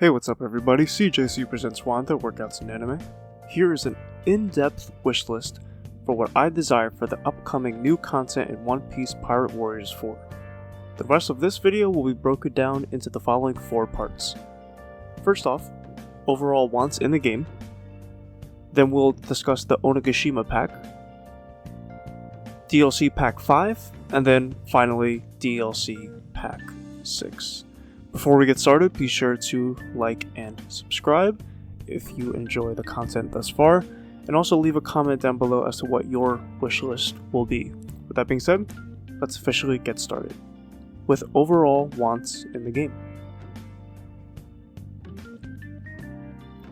Hey, what's up everybody, CJC presents WandA Workouts in Anime. Here is an in-depth wish list for what I desire for the upcoming new content in One Piece Pirate Warriors 4. The rest of this video will be broken down into the following 4 parts. First off, overall wants in the game. Then we'll discuss the Onigashima pack, DLC pack 5, and then finally DLC pack 6. Before we get started, be sure to like and subscribe if you enjoy the content thus far, and also leave a comment down below as to what your wishlist will be. With that being said, let's officially get started with overall wants in the game.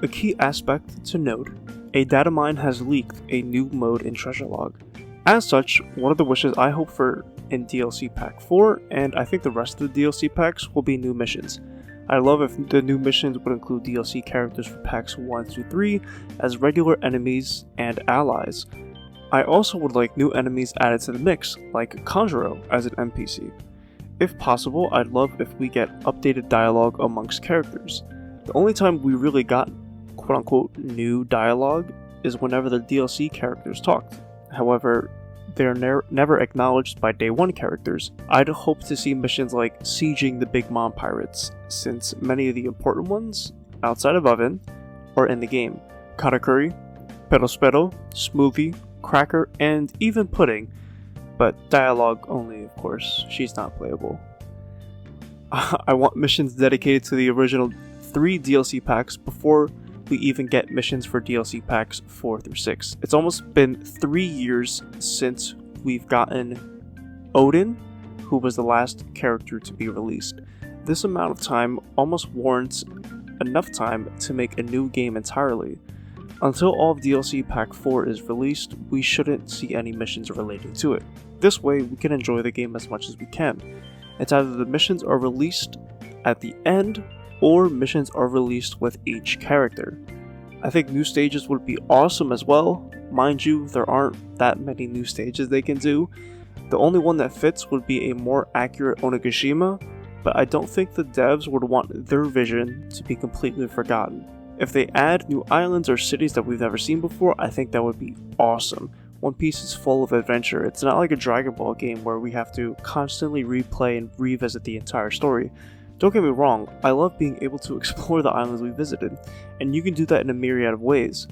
A key aspect to note, a data mine has leaked a new mode in Treasure Log. As such, one of the wishes I hope for in DLC Pack 4, and I think the rest of the DLC packs, will be new missions. I love if the new missions would include DLC characters for packs 1 through 3 as regular enemies and allies. I also would like new enemies added to the mix, like Kanjuro as an NPC. If possible, I'd love if we get updated dialogue amongst characters. The only time we really got quote-unquote new dialogue is whenever the DLC characters talked. However, they're never acknowledged by Day 1 characters. I'd hope to see missions like sieging the Big Mom pirates, since many of the important ones, outside of Oven, are in the game. Katakuri, Perospero, Smoothie, Cracker, and even Pudding, but dialogue only, of course. She's not playable. I want missions dedicated to the original 3 DLC packs before we even get missions for DLC packs 4 through 6. It's almost been 3 years since we've gotten Odin, who was the last character to be released. This amount of time almost warrants enough time to make a new game entirely. Until all of DLC pack 4 is released, we shouldn't see any missions relating to it. This way, we can enjoy the game as much as we can. It's either the missions are released at the end, or missions are released with each character. I think new stages would be awesome as well. Mind you, there aren't that many new stages they can do. The only one that fits would be a more accurate Onigashima, but I don't think the devs would want their vision to be completely forgotten. If they add new islands or cities that we've never seen before, I think that would be awesome. One Piece is full of adventure. It's not like a Dragon Ball game where we have to constantly replay and revisit the entire story. Don't get me wrong, I love being able to explore the islands we visited, and you can do that in a myriad of ways.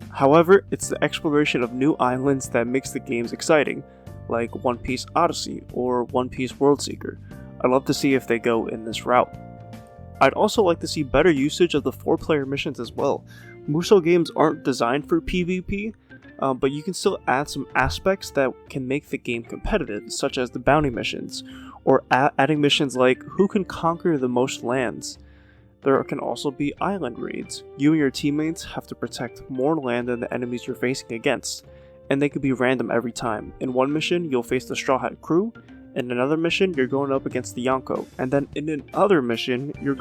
However, it's the exploration of new islands that makes the games exciting, like One Piece Odyssey or One Piece Worldseeker. I'd love to see if they go in this route. I'd also like to see better usage of the 4-player missions as well. Musou games aren't designed for PvP, but you can still add some aspects that can make the game competitive, such as the bounty missions, or adding missions like who can conquer the most lands. There can also be island raids. You and your teammates have to protect more land than the enemies you're facing against, and they could be random every time. In one mission, you'll face the Straw Hat crew, in another mission, you're going up against the Yonko, and then in another mission, you'll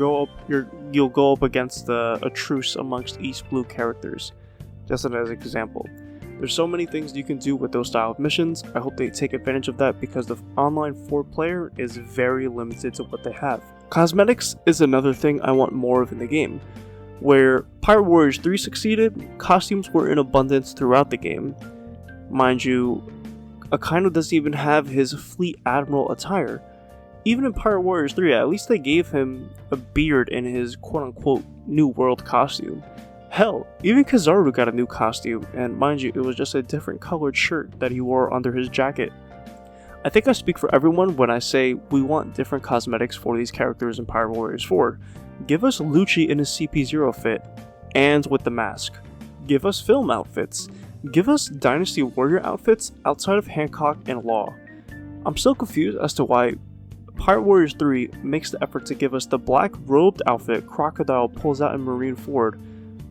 go up against a truce amongst East Blue characters. Just as an example. There's so many things you can do with those style of missions. I hope they take advantage of that because the online 4-player is very limited to what they have. Cosmetics is another thing I want more of in the game. Where Pirate Warriors 3 succeeded, costumes were in abundance throughout the game. Mind you, Akainu doesn't even have his Fleet Admiral attire. Even in Pirate Warriors 3, at least they gave him a beard in his quote-unquote New World costume. Hell, even Kizaru got a new costume, and mind you, it was just a different colored shirt that he wore under his jacket. I think I speak for everyone when I say we want different cosmetics for these characters in Pirate Warriors 4. Give us Lucci in his CP0 fit, and with the mask. Give us film outfits. Give us Dynasty Warrior outfits outside of Hancock and Law. I'm still confused as to why Pirate Warriors 3 makes the effort to give us the black robed outfit Crocodile pulls out in Marineford,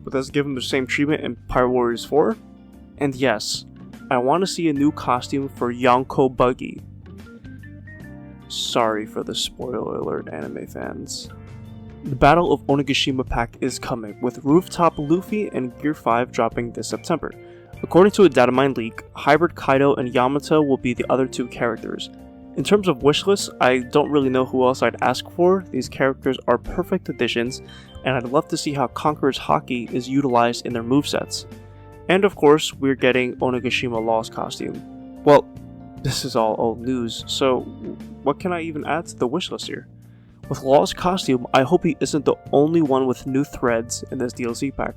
but does give him the same treatment in Pirate Warriors 4? And yes, I want to see a new costume for Yonko Buggy. Sorry for the spoiler alert, anime fans. The Battle of Onigashima pack is coming, with Rooftop Luffy and Gear 5 dropping this September. According to a datamine leak, Hybrid Kaido and Yamato will be the other 2 characters. In terms of wishlists, I don't really know who else I'd ask for. These characters are perfect additions, and I'd love to see how Conqueror's Haki is utilized in their movesets. And of course, we're getting Onigashima Law's costume. Well, this is all old news, so what can I even add to the wishlist here? With Law's costume, I hope he isn't the only one with new threads in this DLC pack.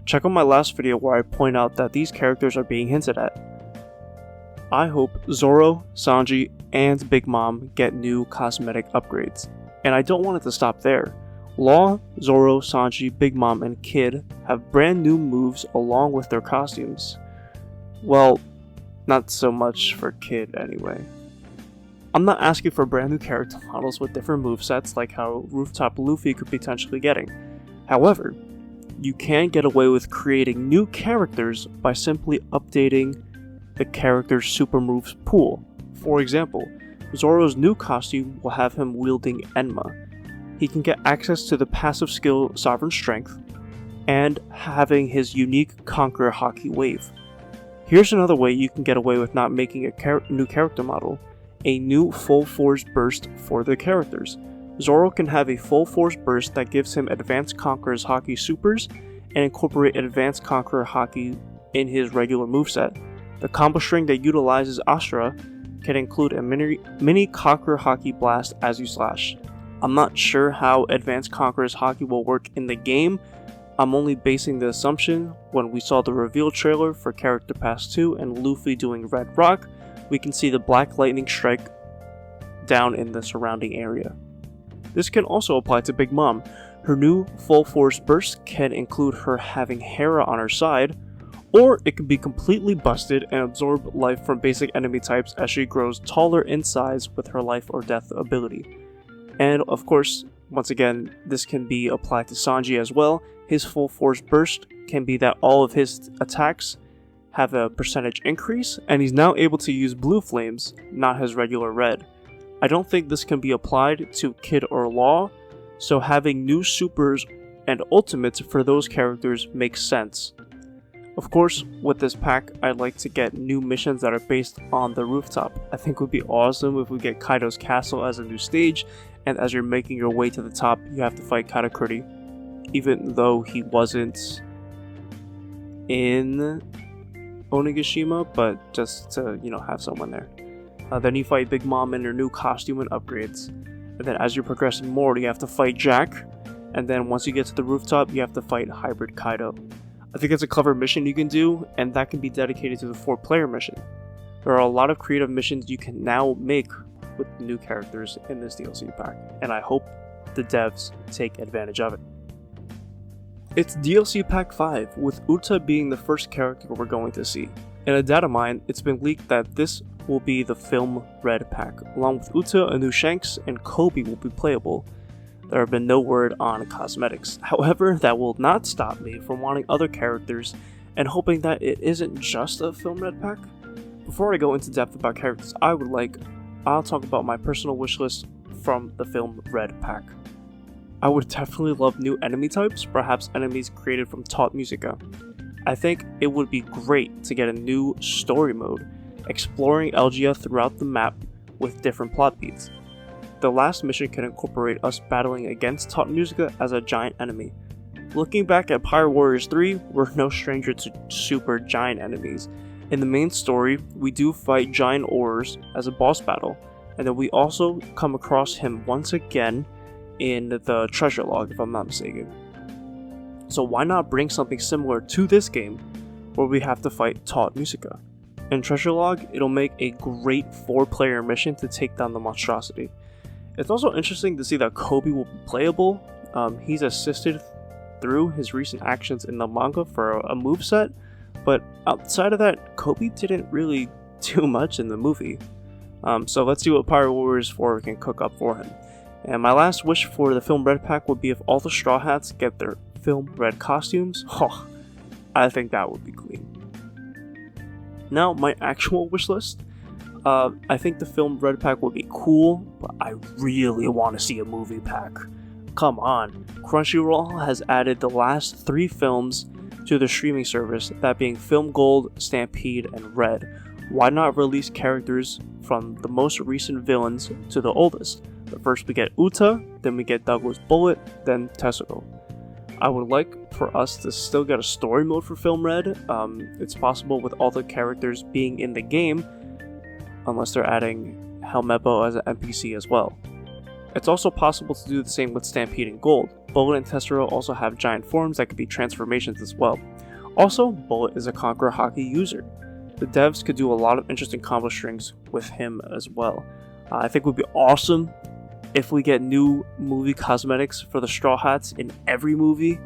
Check out my last video where I point out that these characters are being hinted at. I hope Zoro, Sanji, and Big Mom get new cosmetic upgrades. And I don't want it to stop there. Law, Zoro, Sanji, Big Mom, and Kid have brand new moves along with their costumes. Well, not so much for Kid anyway. I'm not asking for brand new character models with different movesets like how Rooftop Luffy could potentially getting. However, you can get away with creating new characters by simply updating the character's super moves pool. For example, Zoro's new costume will have him wielding Enma. He can get access to the passive skill Sovereign Strength, and having his unique Conqueror Haki wave. Here's another way you can get away with not making a new character model: a new full force burst for the characters. Zoro can have a full force burst that gives him advanced Conqueror's Haki supers and incorporate advanced Conqueror Haki in his regular moveset. The combo string that utilizes Astra can include a mini Conqueror Haki blast as you slash. I'm not sure how advanced Conqueror's Haki will work in the game. I'm only basing the assumption when we saw the reveal trailer for Character Pass 2 and Luffy doing Red Rock, we can see the Black Lightning strike down in the surrounding area. This can also apply to Big Mom. Her new full force burst can include her having Hera on her side, or it can be completely busted and absorb life from basic enemy types as she grows taller in size with her life or death ability. And of course, once again, this can be applied to Sanji as well. His full force burst can be that all of his attacks have a percentage increase, and he's now able to use blue flames, not his regular red. I don't think this can be applied to Kid or Law, so having new supers and ultimates for those characters makes sense. Of course, with this pack, I'd like to get new missions that are based on the rooftop. I think it would be awesome if we get Kaido's castle as a new stage, and as you're making your way to the top, you have to fight Katakuri, even though he wasn't in Onigashima, but just to, have someone there. Then you fight Big Mom in her new costume and upgrades. And then as you're progressing more, you have to fight Jack, and then once you get to the rooftop, you have to fight Hybrid Kaido. I think it's a clever mission you can do, and that can be dedicated to the 4-player mission. There are a lot of creative missions you can now make with new characters in this DLC pack, and I hope the devs take advantage of it. It's DLC Pack 5, with Uta being the first character we're going to see. In a data mine, it's been leaked that this will be the Film Red pack. Along with Uta, a new Shanks, and Kobe will be playable. There have been no word on cosmetics. However, that will not stop me from wanting other characters and hoping that it isn't just a Film Red pack. Before I go into depth about characters I'll talk about my personal wishlist from the Film Red pack. I would definitely love new enemy types, perhaps enemies created from Taught Musica. I think it would be great to get a new story mode, exploring Elgia throughout the map with different plot beats. The last mission can incorporate us battling against Taught Musica as a giant enemy. Looking back at Pirate Warriors 3, we're no stranger to super giant enemies. In the main story, we do fight giant ores as a boss battle, and then we also come across him once again in the treasure log, if I'm not mistaken. So why not bring something similar to this game, where we have to fight Taught Musica? In treasure log, it'll make a great 4-player mission to take down the monstrosity. It's also interesting to see that Kobe will be playable. He's assisted through his recent actions in the manga for a moveset, but outside of that, Kobe didn't really do much in the movie. So let's see what Pirate Warriors 4 can cook up for him. And my last wish for the Film Red pack would be if all the Straw Hats get their Film Red costumes. Oh, I think that would be clean. Now, my actual wish list. I think the Film Red pack would be cool, but I really want to see a movie pack. Come on. Crunchyroll has added the last 3 films to the streaming service, that being Film Gold, Stampede, and Red. why not release characters from the most recent villains to the oldest? But first we get Uta, then we get Douglas Bullet, then Tessero. I would like for us to still get a story mode for Film Red. It's possible with all the characters being in the game, unless they're adding Helmeppo as an NPC as well. It's also possible to do the same with Stampede and Gold. Bullet and Tessero also have giant forms that could be transformations as well. Also, Bullet is a Conqueror Hockey user. The devs could do a lot of interesting combo strings with him as well. I think it would be awesome if we get new movie cosmetics for the Straw Hats in every movie.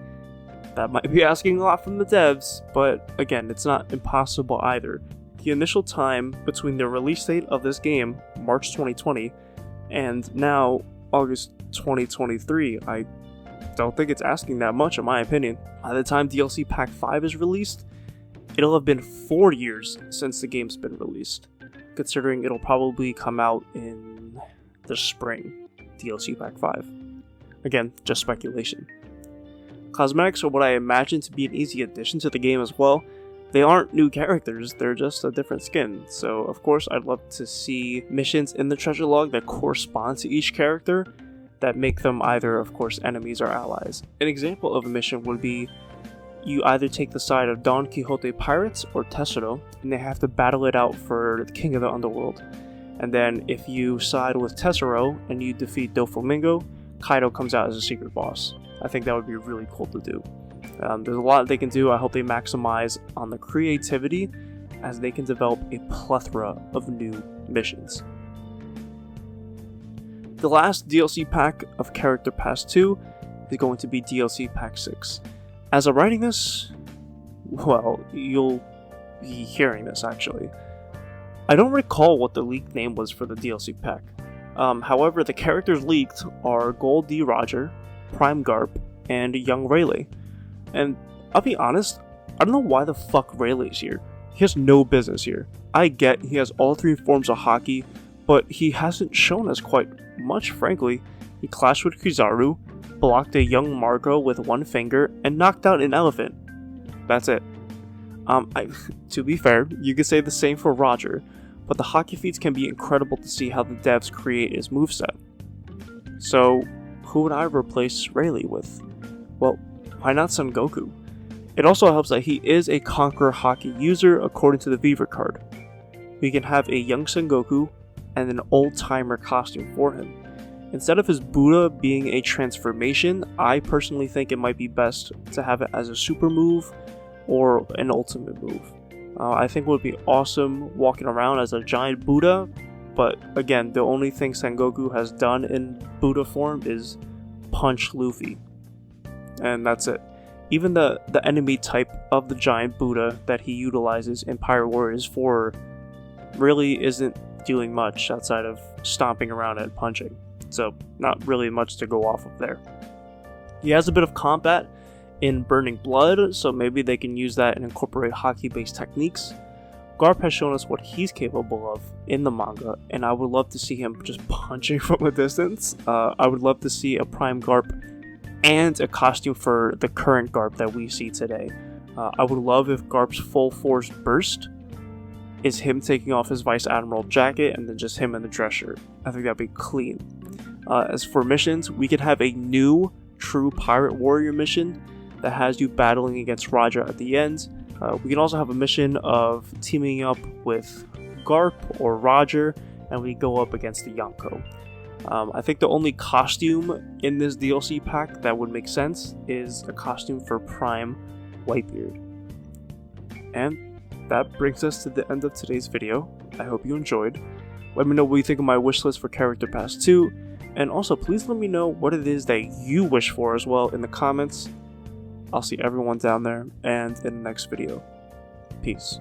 That might be asking a lot from the devs, but again, it's not impossible either. The initial time between the release date of this game, March 2020, and now August 2023, I don't think it's asking that much in my opinion. By the time DLC Pack 5 is released, it'll have been 4 years since the game's been released, considering it'll probably come out in the spring, DLC Pack 5. Again, just speculation. Cosmetics are what I imagine to be an easy addition to the game as well. They aren't new characters, they're just a different skin, so of course I'd love to see missions in the treasure log that correspond to each character, that make them either, of course, enemies or allies. An example of a mission would be you either take the side of Don Quixote pirates or Tessero, and they have to battle it out for the king of the underworld. And then if you side with Tessero and you defeat Doflamingo, Kaido comes out as a secret boss. I think that would be really cool to do. There's a lot they can do. I hope they maximize on the creativity as they can develop a plethora of new missions. The last DLC pack of Character Pass 2 is going to be DLC Pack 6. As of writing this, well, you'll be hearing this actually. I don't recall what the leaked name was for the DLC pack. However, the characters leaked are Gold D. Roger, Prime Garp, and Young Rayleigh. And I'll be honest, I don't know why the fuck Rayleigh's here. He has no business here. I get he has all 3 forms of hockey, but he hasn't shown us quite much, frankly. He clashed with Kizaru, blocked a young Marco with 1 finger, and knocked out an elephant. That's it. To be fair, you could say the same for Roger, but the hockey feats can be incredible to see how the devs create his moveset. So, who would I replace Rayleigh with? Well, why not Son Goku? It also helps that he is a Conqueror Hockey user according to the Viver card. We can have a young Son Goku and an old-timer costume for him. Instead of his Buddha being a transformation, I personally think it might be best to have it as a super move or an ultimate move. I think it would be awesome walking around as a giant Buddha, but again, the only thing Son Goku has done in Buddha form is punch Luffy. And that's it. Even the enemy type of the giant Buddha that he utilizes in Pirate Warriors 4 really isn't doing much outside of stomping around and punching. So, not really much to go off of there. He has a bit of combat in Burning Blood, so maybe they can use that and incorporate hockey-based techniques. Garp has shown us what he's capable of in the manga, and I would love to see him just punching from a distance. I would love to see a Prime Garp and a costume for the current Garp that we see today. I would love if Garp's full force burst is him taking off his Vice Admiral jacket and then just him in the dress shirt. I think that'd be clean. As for missions, we could have a new true Pirate Warrior mission that has you battling against Roger at the end. We can also have a mission of teaming up with Garp or Roger, and we go up against the Yonko. I think the only costume in this DLC pack that would make sense is a costume for Prime Whitebeard. And that brings us to the end of today's video. I hope you enjoyed. Let me know what you think of my wish list for Character Pass 2, and also please let me know what it is that you wish for as well in the comments. I'll see everyone down there, and in the next video. Peace.